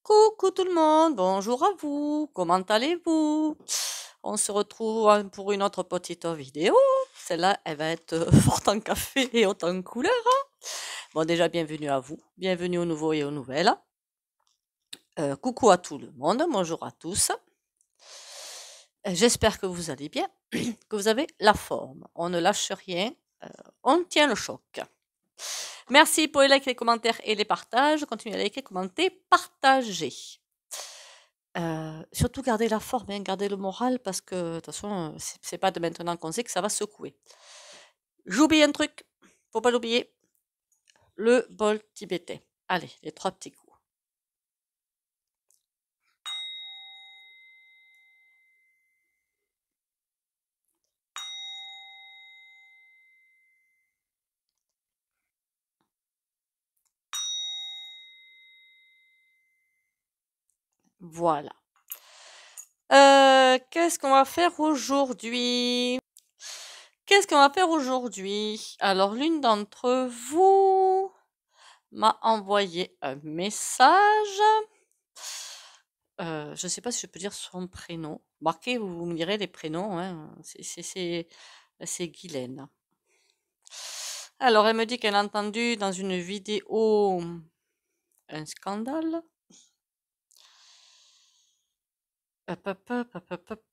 Coucou tout le monde, bonjour à vous, comment allez-vous? On se retrouve pour une autre petite vidéo. Celle-là, elle va être forte en café et haute en couleur, hein. Bon, déjà, bienvenue à vous, bienvenue aux nouveaux et aux nouvelles. Coucou à tout le monde, bonjour à tous. J'espère que vous allez bien, que vous avez la forme. On ne lâche rien, on tient le choc. Merci pour les likes, les commentaires et les partages. Continuez à liker, commenter, partager. Surtout garder la forme, hein, garder le moral parce que de toute façon, c'est pas de maintenant qu'on sait que ça va secouer. J'oublie un truc, faut pas l'oublier, le bol tibétain. Allez, les 3 petits coups. Voilà. Qu'est-ce qu'on va faire aujourd'hui? Qu'est-ce qu'on va faire aujourd'hui? Alors, l'une d'entre vous m'a envoyé un message. Je sais pas si je peux dire son prénom. Marquez, vous me direz les prénoms, hein. C'est Guylaine. Alors, elle me dit qu'elle a entendu dans une vidéo un scandale.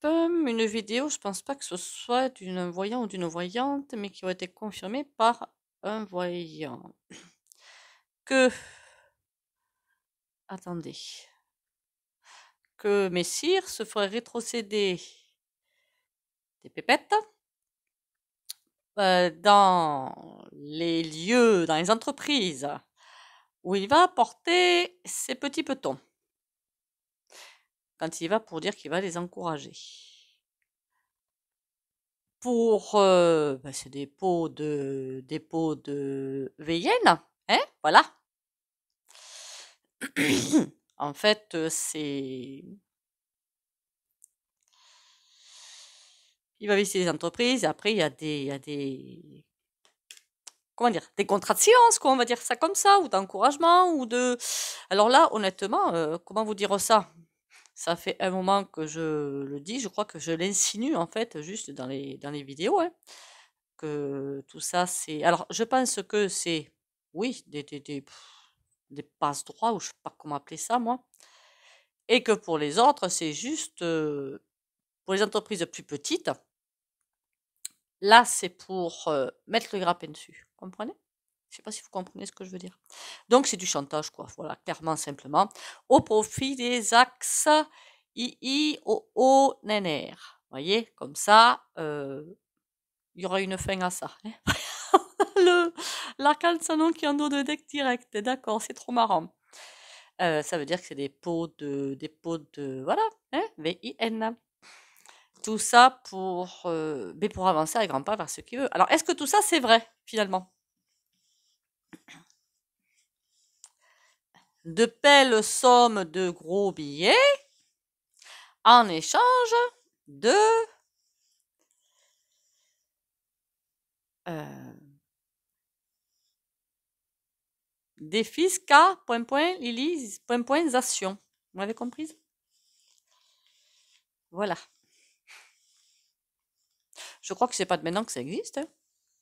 Une vidéo, je pense pas que ce soit d'un voyant ou d'une voyante, mais qui a été confirmée par un voyant. Que, attendez, que Messire se ferait rétrocéder des pépettes dans les lieux, dans les entreprises où il va porter ses petits petons. Quand il va pour dire qu'il va les encourager. Pour, c'est des pots de Veillenne, hein, voilà. En fait, c'est il va visiter les entreprises et après il y a des comment dire? Des contrats de séance, quoi, on va dire ça comme ça, ou d'encouragement ou de alors là, honnêtement, comment vous dire ça? Ça fait un moment que je le dis, je crois que je l'insinue en fait, juste dans les vidéos, hein, que tout ça c'est alors je pense que c'est oui, des passe-droits ou je sais pas comment appeler ça moi et que pour les autres, c'est juste, pour les entreprises plus petites, là, c'est pour, mettre le grappin dessus, comprenez? Je sais pas si vous comprenez ce que je veux dire? Donc c'est du chantage quoi, voilà, clairement, simplement, au profit des axes II, OO, NNR. Voyez? Comme ça, il y aura une fin à ça, hein. Le l'arcane Sanon qui en dos de deck direct, d'accord, c'est trop marrant. Ça veut dire que c'est des pots de voilà, hein, VIN. Tout ça pour avancer à grands pas vers ce qu'il veut. Alors, est-ce que tout ça, c'est vrai, finalement? De belles sommes de gros billets en échange de des fisca, Lily, zation. Vous m'avez comprise? Voilà. Je crois que c'est pas de maintenant que ça existe, hein,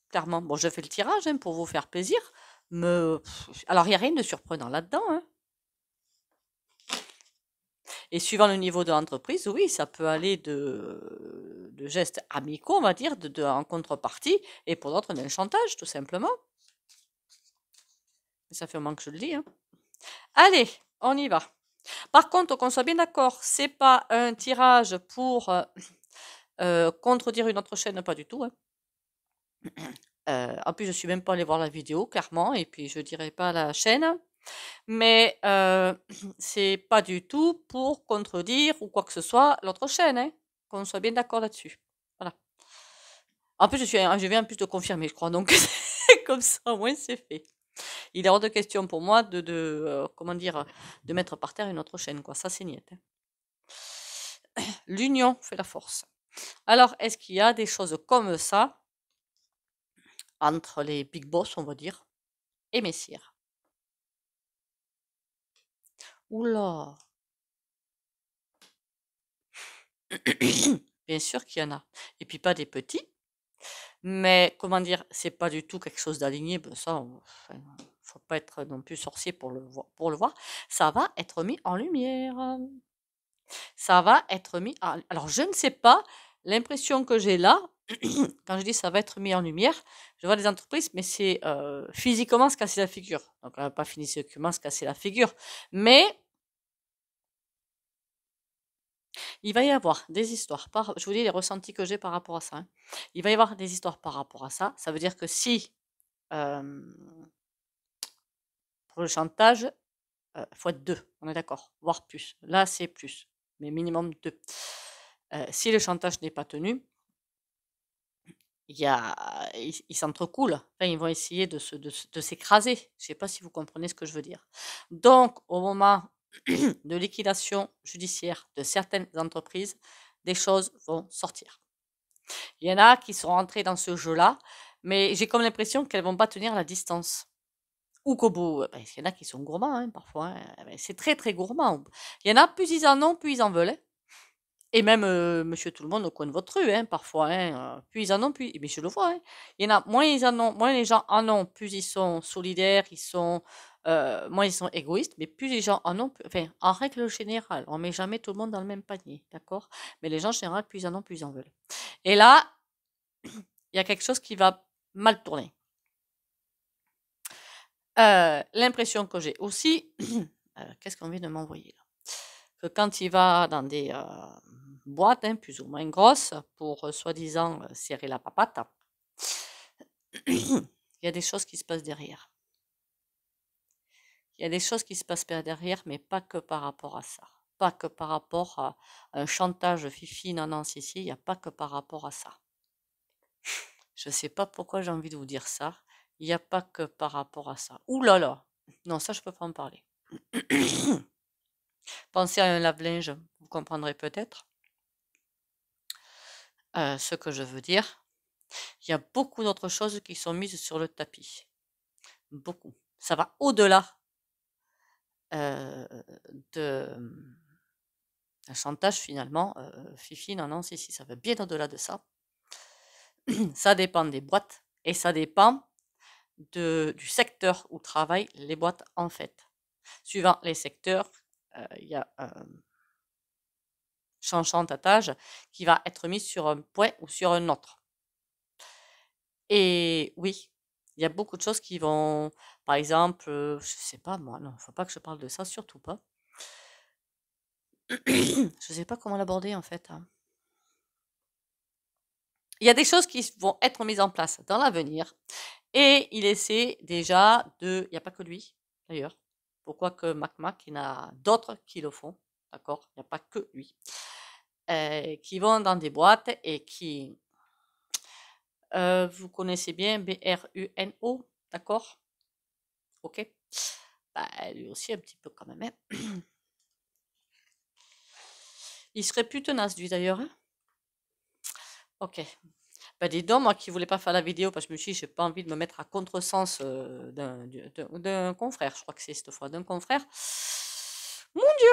clairement. Bon, je fais le tirage hein, pour vous faire plaisir, mais alors il n'y a rien de surprenant là-dedans, hein. Et suivant le niveau de l'entreprise, oui, ça peut aller de gestes amicaux, on va dire, en contrepartie, et pour d'autres, d'un chantage, tout simplement. Ça fait un moment que je le dis, hein. Allez, on y va. Par contre, qu'on soit bien d'accord, c'est pas un tirage pour contredire une autre chaîne, pas du tout, hein. En plus, je suis même pas allée voir la vidéo, clairement, et puis je dirai pas la chaîne. Mais c'est pas du tout pour contredire ou quoi que ce soit l'autre chaîne, hein. Qu'on soit bien d'accord là-dessus. Voilà. En plus, je viens en plus de confirmer, je crois, donc comme ça, au moins, c'est fait. Il est hors de question pour moi comment dire, de mettre par terre une autre chaîne, quoi. Ça, c'est niet, hein. L'union fait la force. Alors, est-ce qu'il y a des choses comme ça entre les big boss, on va dire, et Messire? Oula, bien sûr qu'il y en a. Et puis pas des petits, mais comment dire, c'est pas du tout quelque chose d'aligné. Ben ça, enfin, faut pas être non plus sorcier pour le voir. Ça va être mis en lumière. Ça va être mis en... Alors, je ne sais pas, l'impression que j'ai là, quand je dis ça va être mis en lumière, je vois des entreprises, mais c'est physiquement se casser la figure. Donc, on n'a pas physiquement se casser la figure. Mais il va y avoir des histoires. Je vous dis les ressentis que j'ai par rapport à ça, hein. Il va y avoir des histoires par rapport à ça. Ça veut dire que si, euh, pour le chantage, il faut être deux, on est d'accord, voire plus. Là, c'est plus, mais minimum deux. Si le chantage n'est pas tenu, ils s'entrecoulent. Enfin, ils vont essayer de s'écraser. Je ne sais pas si vous comprenez ce que je veux dire. Donc, au moment de liquidation judiciaire de certaines entreprises, des choses vont sortir. Il y en a qui sont rentrés dans ce jeu-là, mais j'ai comme l'impression qu'elles vont pas tenir la distance. Ou qu'au bout, il y en a qui sont gourmands, hein, parfois, hein. C'est très très gourmand. Il y en a, plus ils en ont, plus ils en veulent, hein. Et même monsieur tout le monde au coin de votre rue, hein, parfois, hein, plus ils en ont, plus. Mais je le vois, hein. Il y en a, moins ils en ont, moins les gens en ont, plus ils sont solidaires, moins ils sont égoïstes, mais plus les gens en ont, enfin, en règle générale, on met jamais tout le monde dans le même panier, d'accord? Mais les gens en général, plus ils en ont, plus ils en veulent. Et là, il y a quelque chose qui va mal tourner. L'impression que j'ai aussi, qu'est-ce qu'on vient de m'envoyer là? Que quand il va dans des boîtes, hein, plus ou moins grosses, pour soi-disant serrer la papate, il y a des choses qui se passent derrière. Il y a des choses qui se passent derrière, mais pas que par rapport à ça. Pas que par rapport à un chantage fifi, non, si, il n'y a pas que par rapport à ça. Je ne sais pas pourquoi j'ai envie de vous dire ça. Il n'y a pas que par rapport à ça. Ouh là là. Non, ça, je peux pas en parler. Pensez à un lave-linge, vous comprendrez peut-être ce que je veux dire. Il y a beaucoup d'autres choses qui sont mises sur le tapis. Beaucoup. Ça va au-delà d'un chantage finalement. Fifi, non, si, ça va bien au-delà de ça. Ça dépend des boîtes et ça dépend du secteur où travaillent les boîtes en fait. Suivant les secteurs, il y a un chantage qui va être mis sur un point ou sur un autre. Et oui, il y a beaucoup de choses qui vont, par exemple, je sais pas moi, non, faut pas que je parle de ça, surtout pas. Je sais pas comment l'aborder en fait, hein. Il y a des choses qui vont être mises en place dans l'avenir et il essaie déjà il n'y a pas que lui d'ailleurs. Pourquoi que Mac, il y en a d'autres qui le font, d'accord? Il n'y a pas que lui. Qui vont dans des boîtes et qui, vous connaissez bien BRUNO, d'accord? Ok? Bah, lui aussi un petit peu quand même, hein. Il serait plus tenace, lui d'ailleurs, hein. Ok. Bah, dis donc, moi qui voulais pas faire la vidéo parce que je me suis dit, j'ai pas envie de me mettre à contresens d'un confrère. Je crois que c'est cette fois d'un confrère. Mon Dieu,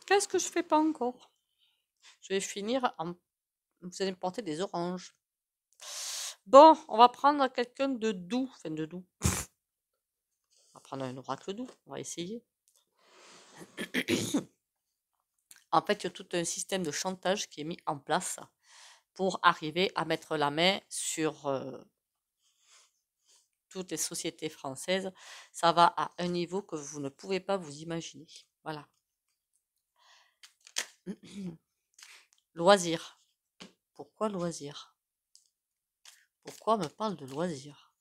qu'est-ce que je fais pas encore? Je vais finir en. Vous allez me porter des oranges. Bon, on va prendre quelqu'un de doux. Enfin, de doux. On va prendre un oracle doux. On va essayer. En fait, il y a tout un système de chantage qui est mis en place pour arriver à mettre la main sur toutes les sociétés françaises. Ça va à un niveau que vous ne pouvez pas vous imaginer. Voilà. Loisirs. Pourquoi loisirs? Pourquoi on me parle de loisirs?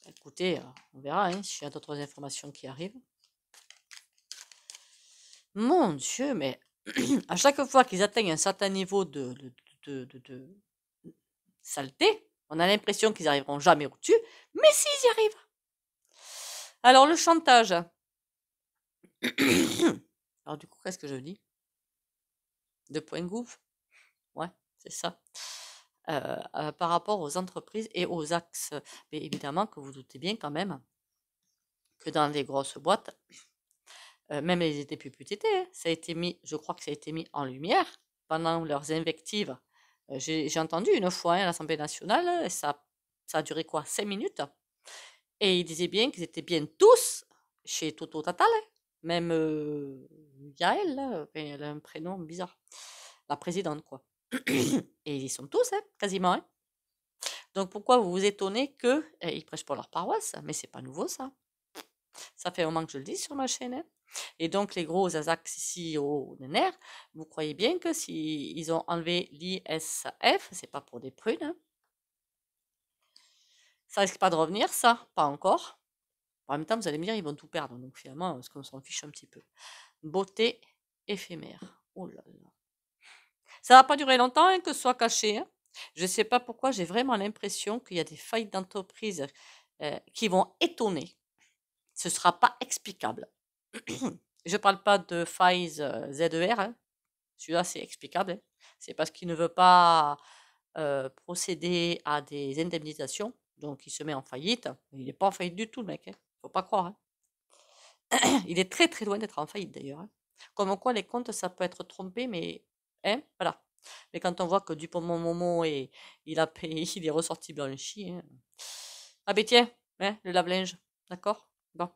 Écoutez, on verra hein, s'il y a d'autres informations qui arrivent. Mon Dieu, mais à chaque fois qu'ils atteignent un certain niveau de saleté, on a l'impression qu'ils n'arriveront jamais au-dessus, mais s'ils y arrivent. Alors le chantage. Alors du coup, qu'est-ce que je dis? De point gouv. Ouais, c'est ça. Par rapport aux entreprises et aux axes. Mais évidemment que vous doutez bien quand même que dans les grosses boîtes, même les députés, ça a été mis, je crois que ça a été mis en lumière pendant leurs invectives. J'ai entendu une fois à l'Assemblée nationale, et ça a duré quoi, 5 minutes, et ils disaient bien qu'ils étaient bien tous chez Toto Total, hein. Même Yael, là, elle a un prénom bizarre, la présidente, quoi. Et ils y sont tous, hein, quasiment, hein. Donc pourquoi vous vous étonnez qu'ils prêchent pour leur paroisse? Mais c'est pas nouveau, ça. Ça fait un moment que je le dis sur ma chaîne, hein. Et donc, les gros azacs ici au NER, vous croyez bien que si ils ont enlevé l'ISF, c'est pas pour des prunes, hein. Ça risque pas de revenir, ça, pas encore. En même temps, vous allez me dire, ils vont tout perdre, donc finalement, est-ce qu'on s'en fiche un petit peu? Beauté éphémère. Oh là là. Ça va pas durer longtemps, hein, que ce soit caché, hein. Je sais pas pourquoi, j'ai vraiment l'impression qu'il y a des faillites d'entreprises qui vont étonner. Ce sera pas explicable. Je parle pas de failles ZER, hein. Celui-là, c'est explicable, hein. C'est parce qu'il ne veut pas procéder à des indemnisations, donc il se met en faillite. Il n'est pas en faillite du tout, le mec, hein. Faut pas croire, hein. Il est très très loin d'être en faillite d'ailleurs, hein. Comme quoi les comptes, ça peut être trompé, mais hein, voilà. Mais quand on voit que Dupont-Momo il a payé, il est ressorti blanchi, hein. Ah ben tiens, hein, le lave-linge, d'accord? Bon.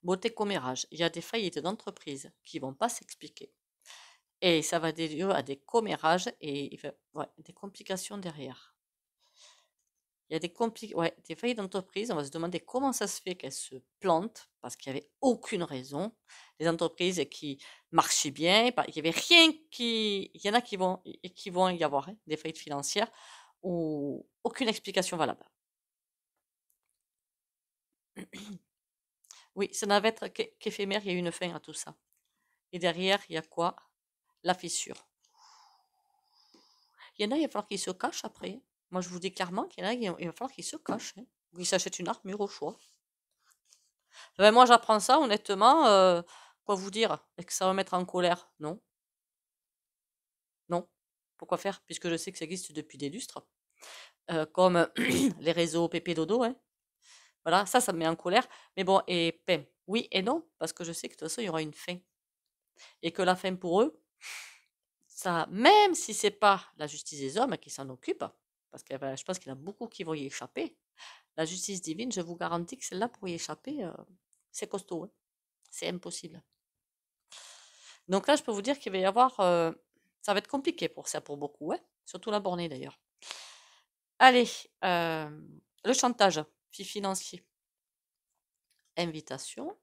Beauté commérage. Il y a des faillites d'entreprises qui vont pas s'expliquer. Et ça va donner lieu à des commérages et ouais, des complications derrière. Il y a des faillites d'entreprise. On va se demander comment ça se fait qu'elles se plantent parce qu'il n'y avait aucune raison. Des entreprises qui marchaient bien, il n'y avait rien qui. Il y en a qui vont y avoir, hein, des faillites financières ou aucune explication valable. Oui, ça n'avait être qu'éphémère, il y a eu une fin à tout ça. Et derrière, il y a quoi? La fissure. Il y en a, il va falloir qu'ils se cachent après. Moi, je vous dis clairement qu'il y en a, il va falloir qu'ils se cachent, hein. Ou qu'ils s'achètent une armure au choix. Ben, moi, j'apprends ça, honnêtement. Quoi vous dire? Est-ce que ça va me mettre en colère? Non. Non. Pourquoi faire? Puisque je sais que ça existe depuis des lustres. Comme les réseaux Pépé Dodo, hein. Voilà, ça me met en colère. Mais bon, et ben, oui et non, parce que je sais que de toute façon, il y aura une fin. Et que la fin pour eux, ça, même si c'est pas la justice des hommes qui s'en occupe, parce que je pense qu'il y en a beaucoup qui vont y échapper, la justice divine, je vous garantis que celle-là, pour y échapper, c'est costaud, hein. C'est impossible. Donc là, je peux vous dire qu'il va y avoir... ça va être compliqué pour ça, pour beaucoup, hein. Surtout la bornée, d'ailleurs. Allez, le chantage financier. Invitation.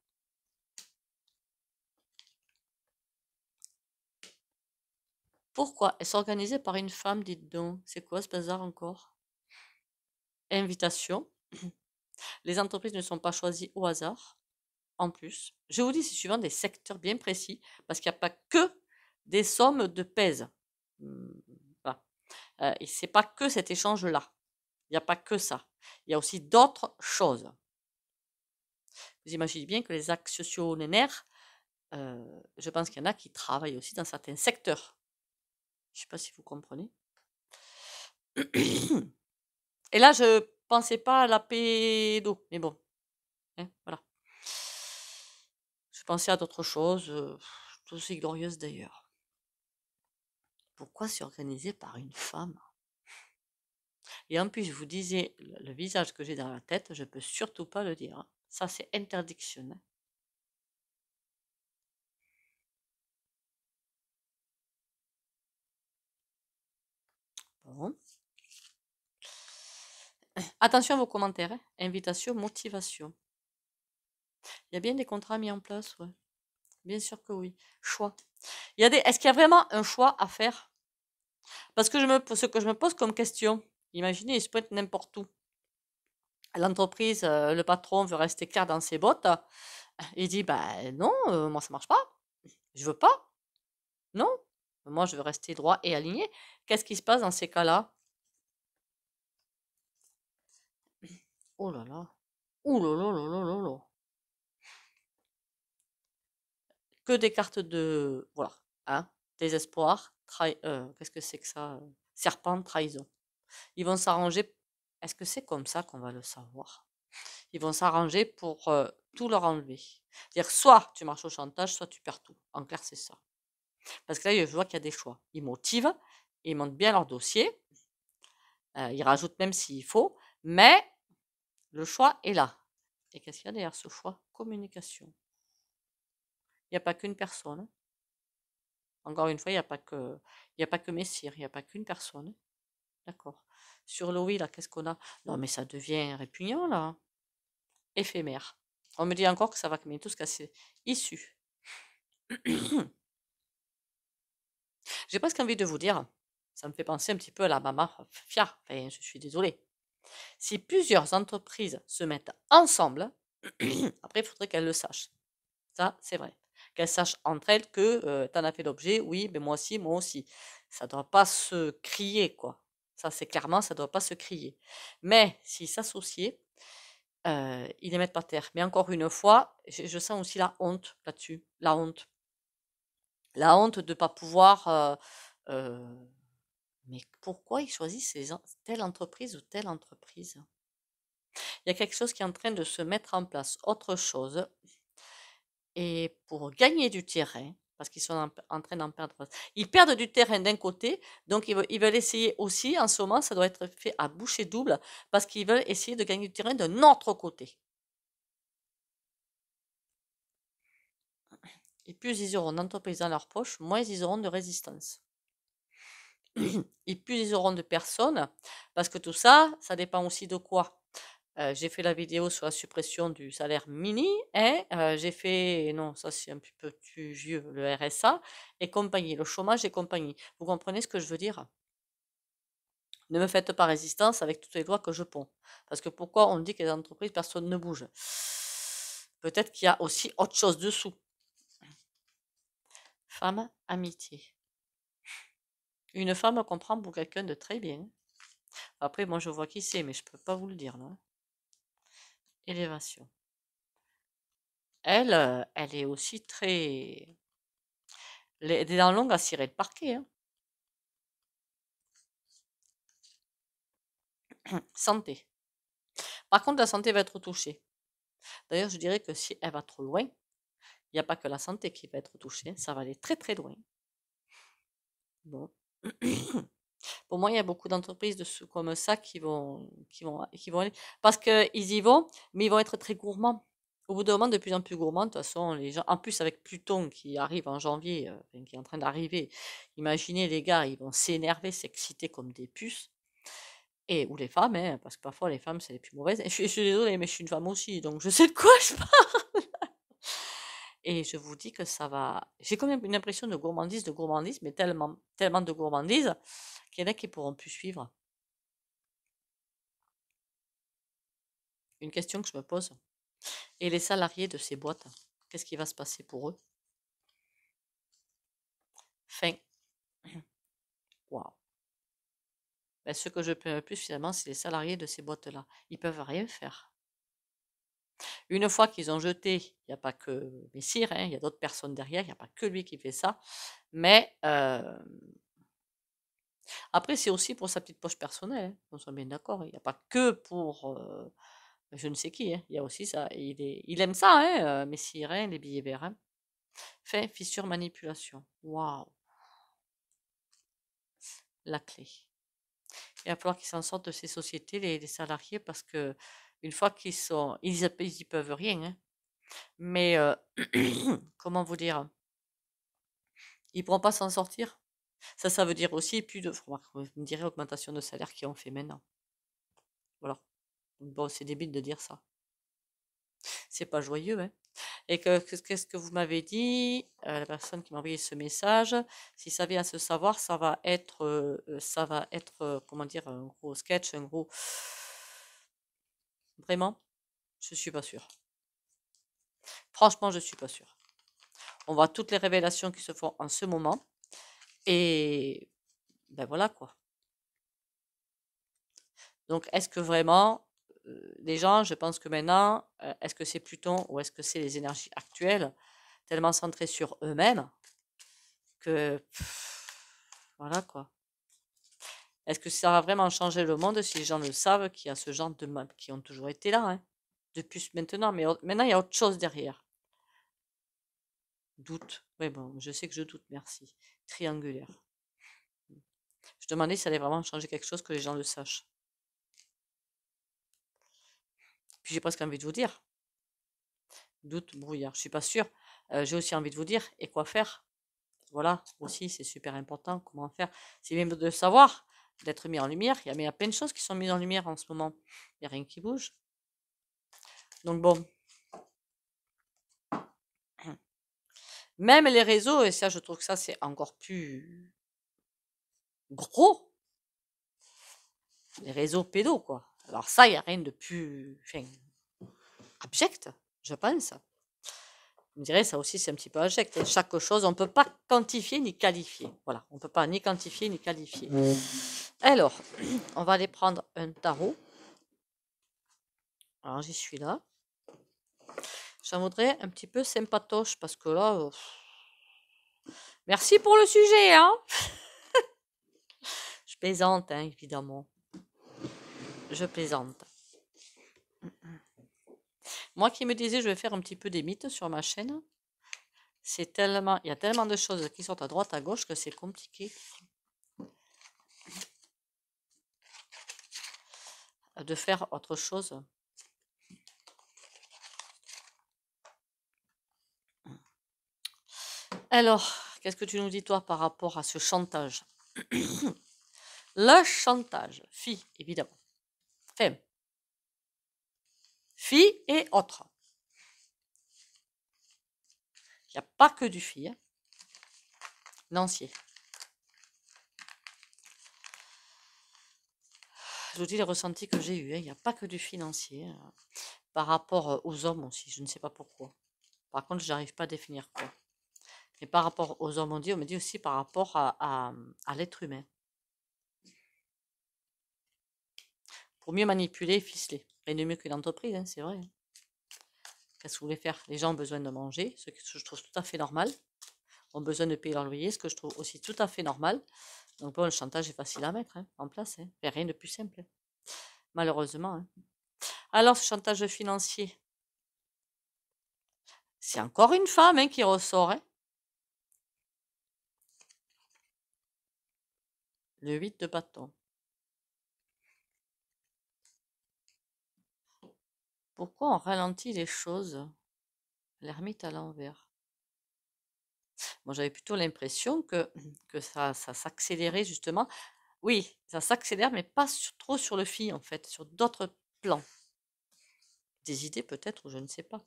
Pourquoi? Est-ce organisé par une femme, dites donc? C'est quoi ce bazar encore? Invitation. Les entreprises ne sont pas choisies au hasard. En plus, je vous dis, c'est suivant des secteurs bien précis, parce qu'il n'y a pas que des sommes de pèse. Voilà. Et c'est pas que cet échange-là. Il n'y a pas que ça. Il y a aussi d'autres choses. Vous imaginez bien que les actionnaires, je pense qu'il y en a qui travaillent aussi dans certains secteurs. Je ne sais pas si vous comprenez. Et là, je pensais pas à la pédo, mais bon, hein, voilà. Je pensais à d'autres choses, tout aussi glorieuses d'ailleurs. Pourquoi c'est organisé par une femme? Et en plus, je vous disais, le visage que j'ai dans la tête, je peux surtout pas le dire, hein. Ça, c'est interdiction, hein. Bon. Attention à vos commentaires, hein. Invitation, motivation. Il y a bien des contrats mis en place, ouais. Bien sûr que oui. Choix. Est-ce qu'il y a vraiment un choix à faire? Parce que ce que je me pose comme question, imaginez, il se pointe n'importe où. L'entreprise, le patron veut rester clair dans ses bottes. Il dit, bah non, moi ça marche pas. Je veux pas. Non. Moi, je veux rester droit et aligné. Qu'est-ce qui se passe dans ces cas-là? Oh là là. Oh là là là là là là. Que des cartes de... Voilà. Hein, désespoir. Qu'est-ce que c'est que ça? Serpent, trahison. Ils vont s'arranger. Est-ce que c'est comme ça qu'on va le savoir? Ils vont s'arranger pour tout leur enlever. C'est-à-dire, soit tu marches au chantage, soit tu perds tout. En clair, c'est ça. Parce que là, je vois qu'il y a des choix. Ils motivent, ils montent bien leur dossier, ils rajoutent même s'il faut, mais le choix est là. Et qu'est-ce qu'il y a derrière ce choix? Communication. Il n'y a pas qu'une personne. Encore une fois, il n'y a pas que Messire, il n'y a pas qu'une personne. D'accord. Sur le oui, là, qu'est-ce qu'on a? Non, mais ça devient répugnant, là. Éphémère. On me dit encore que ça va bientôt se casser. Issu. J'ai presque envie de vous dire, ça me fait penser un petit peu à la maman Fia. Enfin, je suis désolée. Si plusieurs entreprises se mettent ensemble, après, il faudrait qu'elles le sachent. Ça, c'est vrai. Qu'elles sachent entre elles que tu en as fait l'objet, oui, mais moi aussi, moi aussi. Ça ne doit pas se crier, quoi. Ça, c'est clairement, ça ne doit pas se crier. Mais s'ils s'associaient, ils les mettent par terre. Mais encore une fois, je sens aussi la honte là-dessus. La honte. La honte de ne pas pouvoir. Mais pourquoi ils choisissent telle entreprise ou telle entreprise? Il y a quelque chose qui est en train de se mettre en place, autre chose. Et pour gagner du terrain, parce qu'ils sont en train d'en perdre, ils perdent du terrain d'un côté, donc ils veulent essayer aussi, en ce moment, ça doit être fait à bouchée double, parce qu'ils veulent essayer de gagner du terrain d'un autre côté. Et plus ils auront d'entreprises dans leur poche, moins ils auront de résistance. Et plus ils auront de personnes, parce que tout ça, ça dépend aussi de quoi. J'ai fait la vidéo sur la suppression du salaire mini, et j'ai fait, non, ça c'est un petit peu plus vieux, le RSA et compagnie, le chômage et compagnie. Vous comprenez ce que je veux dire? Ne me faites pas résistance avec toutes les lois que je ponds. Parce que pourquoi on dit que les entreprises, personne ne bouge? Peut-être qu'il y a aussi autre chose dessous. Femme, amitié. Une femme qu'on prend pour quelqu'un de très bien. Après, moi je vois qui c'est, mais je peux pas vous le dire là. Élévation. Elle est aussi très. Les dents longues à cirer le parquet. Hein. Santé. Par contre, la santé va être touchée. D'ailleurs, je dirais que si elle va trop loin, il n'y a pas que la santé qui va être touchée, ça va aller très très loin. Bon. Pour moi, il y a beaucoup d'entreprises comme ça qui vont aller. Parce qu'ils y vont, mais ils vont être très gourmands. Au bout d'un moment, de plus en plus gourmands, de toute façon, les gens, en plus avec Pluton qui arrive en janvier, enfin, qui est en train d'arriver, imaginez les gars, ils vont s'énerver, s'exciter comme des puces. Et, ou les femmes, hein, parce que parfois les femmes, c'est les plus mauvaises. Et je suis désolée, mais je suis une femme aussi, donc je sais de quoi je parle. Et je vous dis que ça va. J'ai quand même une impression de gourmandise, mais tellement, tellement de gourmandise qu'il y en a qui pourront plus suivre. Une question que je me pose. Et les salariés de ces boîtes, qu'est-ce qui va se passer pour eux? Fin. Waouh. Ben, ce que je peux le plus finalement, c'est les salariés de ces boîtes-là. Ils peuvent rien faire. Une fois qu'ils ont jeté, il n'y a pas que Messire, hein, il y a d'autres personnes derrière, il n'y a pas que lui qui fait ça. Mais après, c'est aussi pour sa petite poche personnelle, hein, on soit bien d'accord. Il n'y a pas que pour je ne sais qui. Hein, il y a aussi ça. Il aime ça, hein, Messire, hein, les billets verts. Hein. Fin, fissure, manipulation. Waouh, la clé. Il va falloir qu'ils s'en sortent de ces sociétés, les salariés, parce que une fois qu'ils sont, ils y peuvent rien. Hein. Mais comment vous dire, ils pourront pas s'en sortir. Ça veut dire aussi plus de, vous me direz, augmentation de salaire qu'ils ont fait maintenant. Voilà. Bon, c'est débile de dire ça. C'est pas joyeux, hein. Et qu'est-ce que vous m'avez dit, la personne qui m'a envoyé ce message, si ça vient à se savoir, ça va être, comment dire, un gros sketch, un gros. Vraiment, je suis pas sûre. Franchement, je suis pas sûre. On voit toutes les révélations qui se font en ce moment, et ben voilà quoi. Donc, est-ce que vraiment, les gens, je pense que maintenant, est-ce que c'est Pluton ou est-ce que c'est les énergies actuelles, tellement centrées sur eux-mêmes, que voilà quoi. Est-ce que ça va vraiment changer le monde si les gens le savent qu'il y a ce genre de qui ont toujours été là, hein? de plus maintenant, mais maintenant, il y a autre chose derrière. Doute. Oui, bon, je sais que je doute, merci. Triangulaire. Je demandais si ça allait vraiment changer quelque chose, que les gens le sachent. Puis j'ai presque envie de vous dire. Doute, brouillard. Je suis pas sûre. J'ai aussi envie de vous dire, et quoi faire? Voilà, aussi, c'est super important. Comment faire? C'est même de savoir, d'être mis en lumière. Mais il y a plein de choses qui sont mises en lumière en ce moment. Il n'y a rien qui bouge. Donc bon, même les réseaux, et ça, je trouve que ça, c'est encore plus gros, les réseaux pédos, quoi. Alors ça, il n'y a rien de plus abject, je pense. On dirait ça aussi, c'est un petit peu abject. Chaque chose, on ne peut pas quantifier ni qualifier. Voilà, on ne peut pas ni quantifier ni qualifier. Alors, on va aller prendre un tarot. Alors, j'y suis là. J'en voudrais un petit peu sympatoche parce que là, merci pour le sujet, hein. Je plaisante, hein, évidemment. Je plaisante. Moi qui me disais, je vais faire un petit peu des mythes sur ma chaîne. C'est tellement, il y a tellement de choses qui sortent à droite, à gauche que c'est compliqué de faire autre chose. Alors, qu'est-ce que tu nous dis toi par rapport à ce chantage? Le chantage, fille, évidemment. Femme. Fille et autres. Il n'y a pas que du fille. Hein. Nancier. Je vous dis les ressentis que j'ai eus. Il n'y a pas que du financier. Par rapport aux hommes aussi, je ne sais pas pourquoi. Par contre, je n'arrive pas à définir quoi. Mais par rapport aux hommes, on me dit aussi par rapport à l'être humain. Pour mieux manipuler et ficeler. Rien de mieux qu'une entreprise, hein, c'est vrai. Hein. Qu'est-ce que vous voulez faire? Les gens ont besoin de manger, ce que je trouve tout à fait normal. Ont besoin de payer leur loyer, ce que je trouve aussi tout à fait normal. Donc bon, le chantage est facile à mettre hein, en place. Hein. Rien de plus simple. Malheureusement. Hein. Alors, ce chantage financier, c'est encore une femme hein, qui ressort. Hein. Le 8 de bâton. Pourquoi on ralentit les choses? L'ermite à l'envers. Moi, j'avais plutôt l'impression que ça s'accélérait justement. Oui, ça s'accélère, mais pas trop sur le fil, en fait, sur d'autres plans. Des idées peut-être, ou je ne sais pas.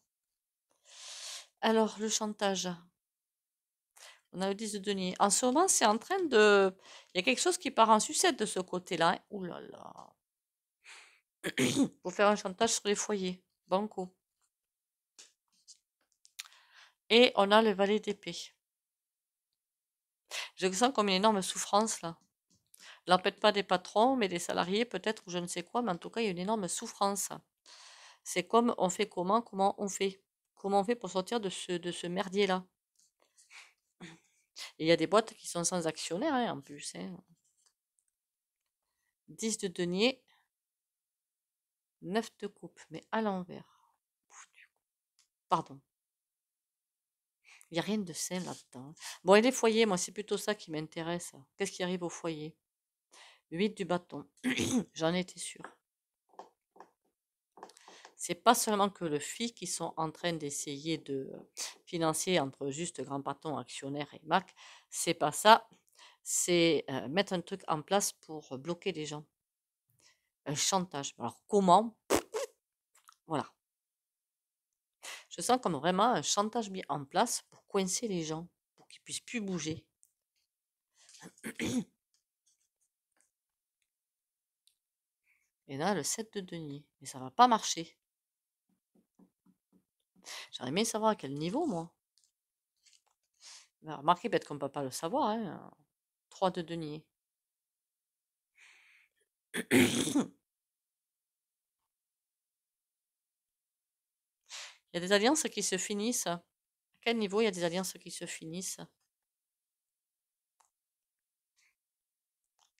Alors, le chantage. On a le 10 de denier. En ce moment, c'est en train de... Il y a quelque chose qui part en sucette de ce côté-là. Hein. Ouh là là. Pour faire un chantage sur les foyers. Banco. Et on a le valet d'épée. Je sens comme une énorme souffrance là. L'empête pas des patrons, mais des salariés peut-être, ou je ne sais quoi, mais en tout cas, il y a une énorme souffrance. C'est comme on fait comment on fait. Comment on fait pour sortir de ce merdier-là. Et il y a des boîtes qui sont sans actionnaire hein, en plus. Hein. 10 de denier, 9 de coupe, mais à l'envers. Pardon. Il n'y a rien de sain là-dedans. Bon, et les foyers, moi, c'est plutôt ça qui m'intéresse. Qu'est-ce qui arrive au foyer? 8 du bâton. J'en étais sûre. C'est pas seulement que le FI qui sont en train d'essayer de financer entre juste Grand Patron, actionnaire et MAC. C'est pas ça. C'est mettre un truc en place pour bloquer les gens. Un chantage. Alors comment? Voilà. Je sens comme vraiment un chantage mis en place pour coincer les gens, pour qu'ils puissent plus bouger. Et là, le 7 de denier. Mais ça va pas marcher. J'aurais aimé savoir à quel niveau, moi. Remarquez peut-être qu'on ne peut pas le savoir. Hein. 3 de denier. Il y a des alliances qui se finissent. À quel niveau il y a des alliances qui se finissent?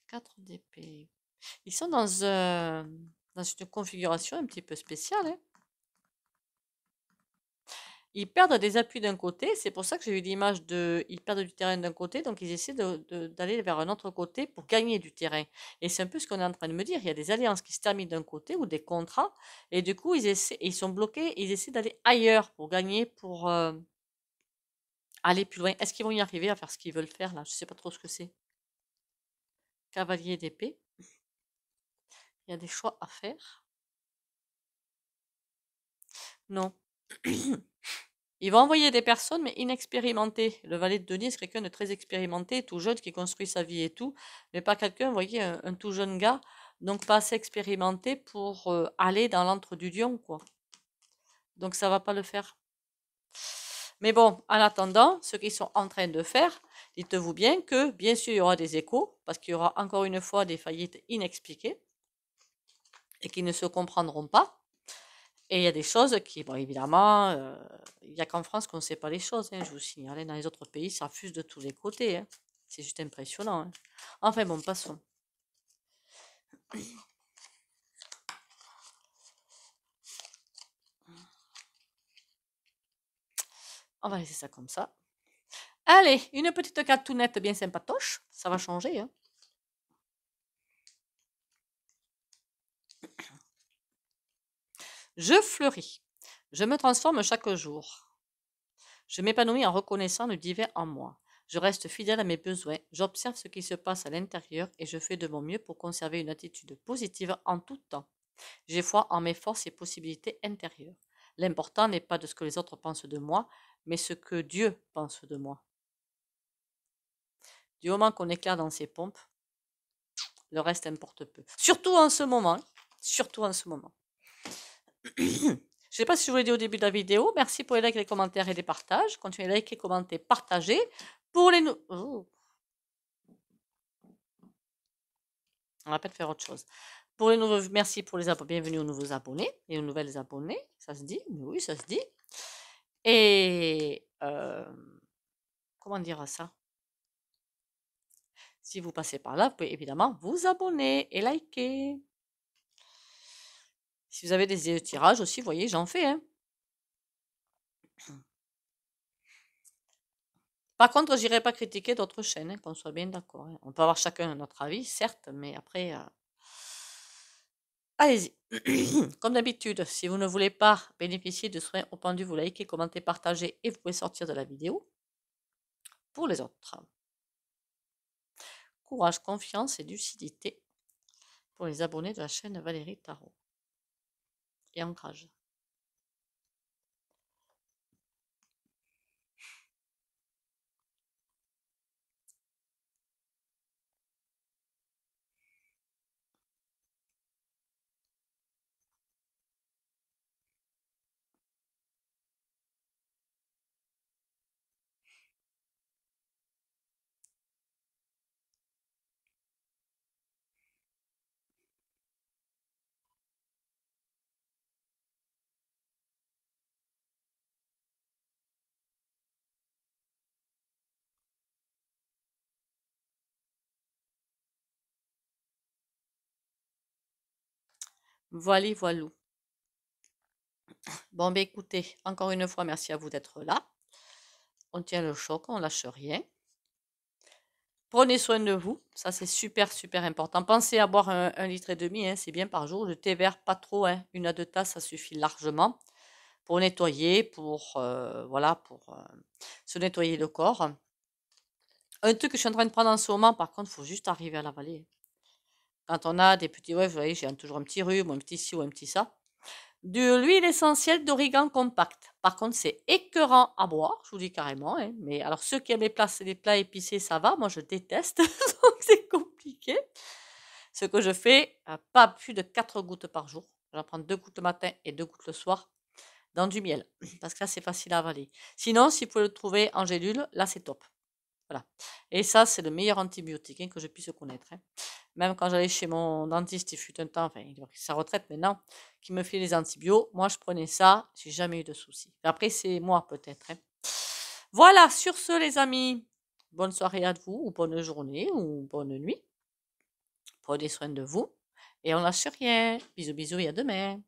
4 d'épée. Ils sont dans une configuration un petit peu spéciale. Hein. Ils perdent des appuis d'un côté, c'est pour ça que j'ai eu l'image ils perdent du terrain d'un côté, donc ils essaient d'aller vers un autre côté pour gagner du terrain. Et c'est un peu ce qu'on est en train de me dire. Il y a des alliances qui se terminent d'un côté ou des contrats, et du coup ils sont bloqués, ils essaient d'aller ailleurs pour gagner, pour aller plus loin. Est-ce qu'ils vont y arriver à faire ce qu'ils veulent faire là? Je sais pas trop ce que c'est. Cavalier d'épée. Il y a des choix à faire. Non. Il va envoyer des personnes, mais inexpérimentées. Le valet de denier, c'est quelqu'un de très expérimenté, tout jeune, qui construit sa vie et tout, mais pas quelqu'un, vous voyez, un tout jeune gars, donc pas assez expérimenté pour aller dans l'antre du lion, quoi. Donc ça va pas le faire. Mais bon, en attendant, ce qu'ils sont en train de faire, dites-vous bien que, bien sûr, il y aura des échos, parce qu'il y aura encore une fois des faillites inexpliquées et qui ne se comprendront pas. Et il y a des choses qui, bon, évidemment, il n'y a qu'en France qu'on ne sait pas les choses, hein, je vous signale. Dans les autres pays, ça fuse de tous les côtés, hein. C'est juste impressionnant, hein. Enfin bon, passons. On va laisser ça comme ça. Allez, une petite cartounette bien sympatoche. Ça va changer, hein. Je fleuris. Je me transforme chaque jour. Je m'épanouis en reconnaissant le divin en moi. Je reste fidèle à mes besoins, j'observe ce qui se passe à l'intérieur et je fais de mon mieux pour conserver une attitude positive en tout temps. J'ai foi en mes forces et possibilités intérieures. L'important n'est pas de ce que les autres pensent de moi, mais ce que Dieu pense de moi. Du moment qu'on est clair dans ses pompes, le reste importe peu. Surtout en ce moment. Surtout en ce moment. Je ne sais pas si je vous l'ai dit au début de la vidéo. Merci pour les likes, les commentaires et les partages. Continuez à liker, commenter, partager. Pour les On va peut-être faire autre chose. Pour les nouveaux, merci pour les abonnés. Bienvenue aux nouveaux abonnés et aux nouvelles abonnés. Ça se dit? Oui, ça se dit. Et comment dire ça? Si vous passez par là, vous pouvez évidemment vous abonner et liker. Si vous avez des tirages aussi, vous voyez, j'en fais, hein. Par contre, j'irai pas critiquer d'autres chaînes, hein, qu'on soit bien d'accord, hein. On peut avoir chacun notre avis, certes, mais après, allez-y. Comme d'habitude, si vous ne voulez pas bénéficier de soins au pendu, vous likez, commentez, partagez et vous pouvez sortir de la vidéo. Pour les autres, courage, confiance et lucidité pour les abonnés de la chaîne Valérie Tarot. Et ancrage. Voilà, voilou. Bon, ben écoutez, encore une fois, merci à vous d'être là. On tient le choc, on lâche rien. Prenez soin de vous, ça c'est super super important. Pensez à boire 1,5 litre, hein, c'est bien par jour. Le thé vert, pas trop, hein, 1 à 2 tasses, ça suffit largement pour nettoyer, pour voilà, pour se nettoyer le corps. Un truc que je suis en train de prendre en ce moment, par contre, il faut juste arriver à l'avaler. Quand on a des petits, ouais, vous voyez, j'ai toujours un petit rhume, ou un petit ci ou un petit ça. De l'huile essentielle d'origan compact. Par contre, c'est écœurant à boire, je vous dis carrément, hein. Mais alors, ceux qui aiment les plats épicés, ça va. Moi, je déteste, donc c'est compliqué. Ce que je fais, pas plus de 4 gouttes par jour. J'en prends 2 gouttes le matin et 2 gouttes le soir dans du miel. Parce que là, c'est facile à avaler. Sinon, si vous pouvez le trouver en gélule, là, c'est top. Voilà. Et ça, c'est le meilleur antibiotique, hein, que je puisse connaître, hein. Même quand j'allais chez mon dentiste, il fut un temps, enfin, il a pris sa retraite maintenant, qui me fait les antibiotiques. Moi, je prenais ça, j'ai jamais eu de soucis. Après, c'est moi peut-être, hein. Voilà, sur ce, les amis, bonne soirée à vous, ou bonne journée, ou bonne nuit. Prenez soin de vous, et on lâche rien. Bisous, bisous, et à demain.